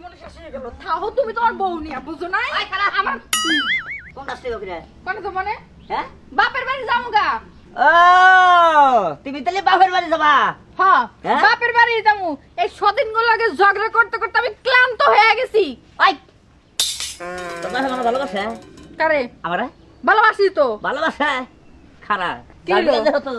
জীবনে শেষ হয়ে গেল। তাও তুমি তোমার বউ নিয়ে বুঝো নাই? আমার কোনটা ছিল কিরে? কোন তো মানে হ্যাঁ বাপের বাড়ি যামুগা। ও তুমি তাহলে বাপের বাড়ি যাবা? হ্যাঁ হ্যাঁ? বাপের বাড়ি যামু। এই সদিন গুলো আগে ঝগড়া করতে করতে আমি ক্লান্ত হয়ে গেছি। ওই তোমার আমার ভালোবাসে কারে আমারে ভালোবাসি তো। ভালোবাসে খারাপ কি হলো? হতো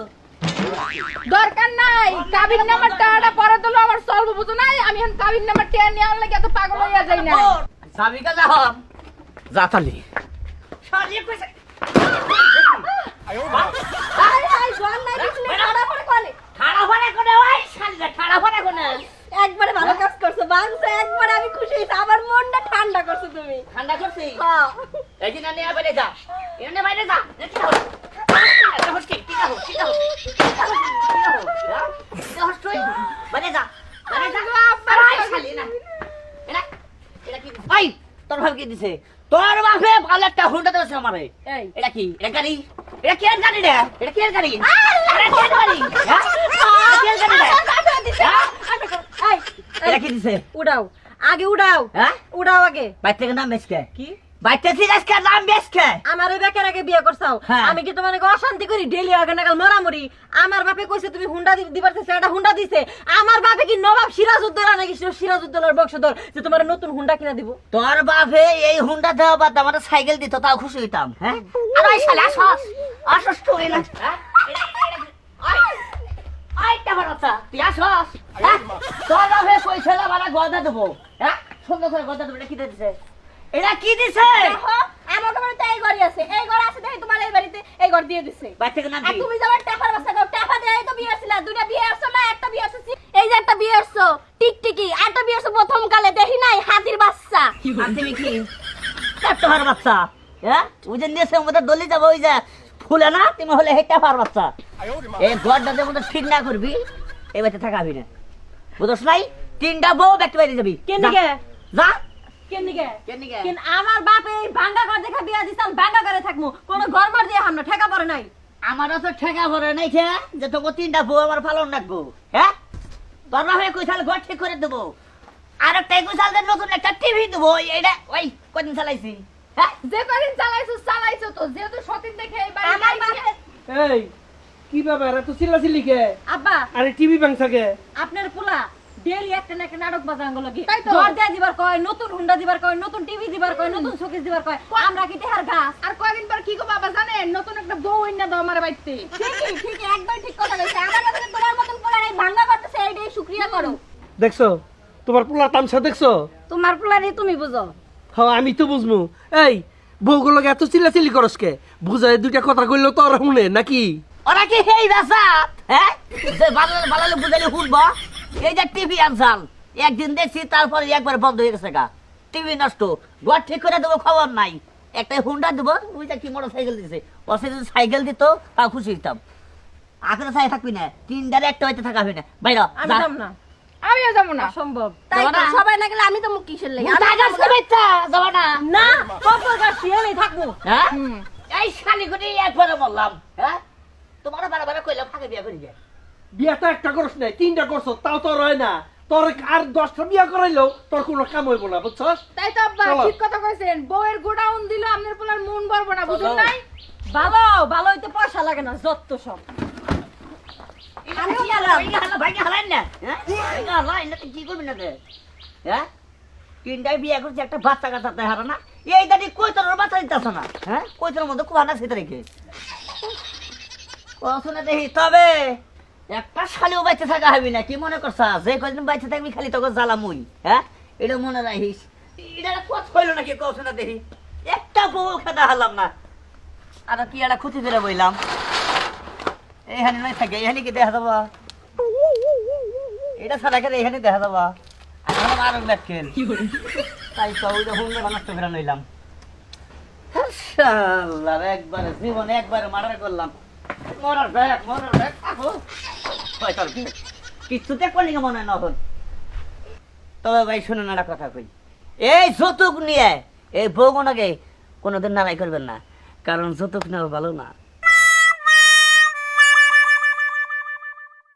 দরকার নাই কাবিন নাম্বার টাকাটা পরে দিলো আমার চলবো বুঝো নাই? আমি এখন কাবিন নাম্বার টেনে নেওয়ার লাগে এত পাগল হইয়া যাই না। সাবিকা যা হম যাতালি সাজিয়ে কইছে আই আই জোয়ান নাই দিছলে খাড়া পড়ে কোনে। খাড়া ফাড়া কোনে ওই শালিরা খাড়া ফাড়া কোনে একবারে ভালো কাজ করছো বাংসে। একবারে আমি খুশি হইছি। আমার মনটা ঠান্ডা করছো তুমি। ঠান্ডা করছি হ্যাঁ এই দিন নিয়ে বাইরে যা এনে বাইরে যা কি হলো তোর ভাব কি দিছে? তোর বাপে ভালো একটা হুন্ডা দিয়েছে আমারে। এটা কি? এটা গাড়ি? এটা কি এর গাড়ি রে? এটা কি এর গাড়ি? এটা কি এর গাড়ি? হ্যাঁ? এটা কি এর গাড়ি রে? হ্যাঁ? এটা কি দিছে? উড়াও আগে উড়াও। হ্যাঁ? উড়াও আগে। বাইতে নাম বেচকে কি বাইতে ঠিক আজকে নাম বেচকে আমার বেকার আগে বিয়ে করছাও? হ্যাঁ। আমি কি তোমাকে অশান্তি করি ডেলি আগে নাগাল মরামরি? আমার বাপে কইছে তুমি হুন্ডা দিবার চাইছে, এটা হুন্ডা দিছে। আমার বাপে কি নবাব সিরাজউদ্দৌলা নাকি সিরাজউদ্দৌলার বংশধর যে তোমার নতুন হুন্ডা কিনা দিব? তোর বাপে এই হুন্ডা দেওয়া বাদ আমার সাইকেল দিত তাও খুশি হইতাম। হ্যাঁ আর ওই শালা আসস আসস তুই না তুই আসস তোর বাপে পয়সা বাড়া গদা দেবো। হ্যাঁ সুন্দর করে গদা দেবো। এটা কি দিছে? এটা কি দিছে? দেখো আমার বাড়িতে এই ঘরই আছে, এই ঘর আছে দেখি তোমার এই বাড়িতে এই ঘর দিয়ে দিছে। বাইতে নাম আর কি? তুমি যাবার টাকার বাসা গাও, টাকা দেয় তো বিয়ে হইছিল। দুইটা বিয়ে হইছো না একটা বিয়ে হইছে? এই যে একটা বিয়ে হইছো টিকটিকি, আরেকটা বিয়ে হইছে প্রথম কালে দেখি নাই হাতির বাচ্চা। আর তুমি কি তোমার বাচ্চা? হ্যাঁ ওই যে নিয়েছে আমাদের দলি যাবো ওই যে ফুলে না তুমি হলে হেঁটে পার বাচ্চা। এই ঘরটা যে মতো ঠিক না করবি এই বাড়িতে থাকাবি না বুঝছ নাই? তিনটা বউ ব্যক্তি বাড়ি যাবি কেন দিকে? যা কেন দিকে? কেন দিকে? কেন আমার বাপ এই ভাঙ্গা ঘর দেখা বিয়া দিছাল, ভাঙ্গা ঘরে থাকমু। কোন ঘর বাড়ি দিয়ে হামনা ঠেকা পড়ে নাই। আমারও তো ঠেকা ভরে নাই খে যে তোকে তিনটা বউ আমার পালন রাখবো। হ্যাঁ তোর হয়ে কইসাল ঘর ঠিক করে দেবো। আর একটা কইসাল নতুন একটা টিভি দেবো। এইটা ওই কদিন চালাইছি। হ্যাঁ যে কদিন চালাইছো তো যেহেতু সতীন দেখে এই বাড়ি আমার বাপে। এই কি ব্যাপার এত চিল্লাচিল্লি কে? আব্বা আরে টিভি ভাঙছা কে? আপনার পোলা ডেইলি একটা না একটা নাটক বাজাঙ্গ লাগে। তাই তো। ঘর দেয়া দিবার কয়, নতুন হুন্ডা দিবার কয়, নতুন টিভি দিবার কয়, নতুন শোকেস দিবার কয়। আমরা কি দেহার গাছ? আর কয়দিন পর কি গো বাবা জানেন নতুন একটা বউ এনে দাও আমার বাড়িতে। ঠিকই ঠিকই একদম ঠিক কথা কইছে। আমার বাবা তোমার মতন পোলা নাই ভাঙ্গা করতেছে, এইটাই শুকরিয়া করো। দেখছো তোমার পোলার তামসা দেখছো? তোমার পোলারে তুমি বুঝো। হ্যাঁ আমি তো বুঝমু। এই বউগুলোকে এত চিল্লাচিল্লি করস কে? বুঝায় দুইটা কথা কইলেও তো ওরা শুনে নাকি? ওরা কি হেই রাসাত? হ্যাঁ যে বালালে বুঝাইলে শুনবো। এই যে টিভি আনসাল একদিন দেখছি তারপরে একবার বন্ধ হয়ে গেছে গা। টিভি নষ্ট ঘর ঠিক করে দেবো খবর নাই। একটা হুন্ডা দেবো ওইটা কি মোটর সাইকেল দিছে। ওর যদি সাইকেল দিত তাও খুশি হইতাম। আখড়া চাই থাকবি না তিনটারে একটা হইতে থাকাবি না বাইরে আমি যাব না। আমিও যাবো না। সম্ভব। তাই তো সবাই না গেলে আমি তো মুখ কিসের লাগি? যাবো না না কপর গাছ শিয়ালেই থাকবো। হ্যাঁ এই শালি করে একবারে বললাম। হ্যাঁ তোমার বারবার কইলাম ফাঁকে বিয়া করি যায়। বিয়া তো একটা করস নাই তিনটা করছো তাও তো রয় না। তোর আর 10টা বিয়া করাইলেও তোর কোনো কাম হইব না বুঝছস? তাই তো আব্বা চলো। ঠিক কথা কইছেন। বউয়ের গোডাউন দিল আপনার পোলার মন ভরবো না বুঝুন চলো। নাই? ভালো ভালো হইতে পয়সা লাগে না যত সব। আমিও গেলাম ভাইকে হালাইন না। হ্যাঁ ভাইকে হালাই না কি করবি না রে? হ্যাঁ তিনটায় বিয়ে করছে একটা বাচ্চা কাচ্চা হারা না। এই দাদি কই তোর বাচ্চা দিতেছ না? হ্যাঁ কই তোর মধ্যে কুয়ানা সেটা রেখে পড়াশোনা দেখি তবে একটা শালিও বাইতে থাকা হবি না। কি মনে করছা যে কদিন বাইতে থাকবি খালি তোকে জ্বালামুই? হ্যাঁ এটা মনে রাখিস। এটা কত হইল নাকি পড়াশোনা দেখি একটা বউ খেতে হারলাম না। আর কি একটা ক্ষতি করে বইলাম এইখানে নয় থাকে এখানে কি দেখা যাবা? এটা ছাড়া করে এখানে দেখা যাবা। এখন আরো ব্যাট খেল তাই তো ওইটা হুন্ডা নষ্ট করে নইলাম। একবারে জীবনে একবারে মার্ডার করলাম। মরার ব্যাগ কিছুতে করলি মনে হয় নতুন। তবে ভাই শুনুন একটা কথা কই। এই যৌতুক নিয়ে এই বউগুনাকে কোনোদিন নারাই করবেন না। কারণ যৌতুক নেওয়া ভালো না।